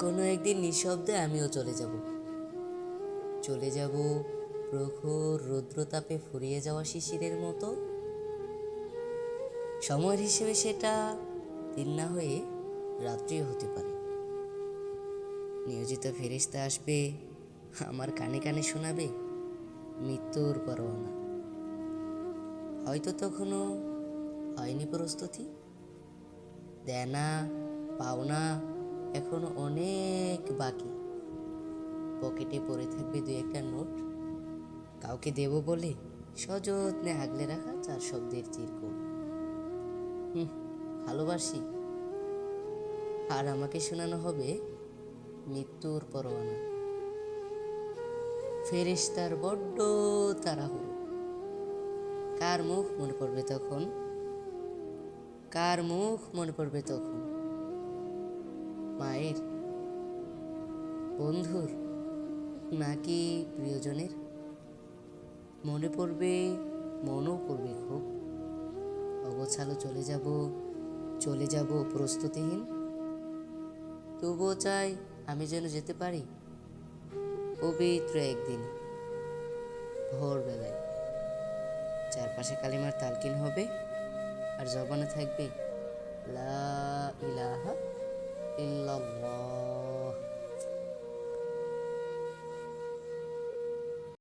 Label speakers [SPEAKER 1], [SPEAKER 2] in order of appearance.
[SPEAKER 1] কোনো একদিন নিঃশব্দে আমিও চলে যাব প্রখর রৌদ্রতাপে ফুরিয়ে যাওয়া শিশিরের মতো। সময়ের হিসেবে সেটা দিন না হয়ে রাত্রিও হতে পারে। নিয়োজিত ফেরেশতা আসবে, আমার কানে কানে শোনাবে মৃত্যুর পরোয়ানা। হয়তো তখনও হয়নি প্রস্তুতি, দেনা পাওনা এখনো অনেক বাকি। পকেটে পড়ে থাকবে দুই একটা নোট, কাউকে দেব বলে সযত্নে আগলে রাখা 4 শব্দের চিরকুট। ভালোবাসি, আর আমাকে শোনানো হবে মৃত্যুর পরোয়ানা। ফেরেশতার বড্ড তাড়াহুড়ো। কার মুখ মনে পড়বে তখন? কার মুখ মনে পড়বে তখন? মায়ের, বন্ধুর, নাকি প্রিয়জনের? মনে পড়বে, মনও পড়বে খুব। অগোছালো চলে যাব প্রস্তুতিহীন। তবুও চাই আমি যেন যেতে পারি পবিত্র একদিন ভোরবেলায়। চারপাশে কালিমার তালকিন হবে, আর জবানে থাকবে লা ইলাহা ইল্লাল্লাহ।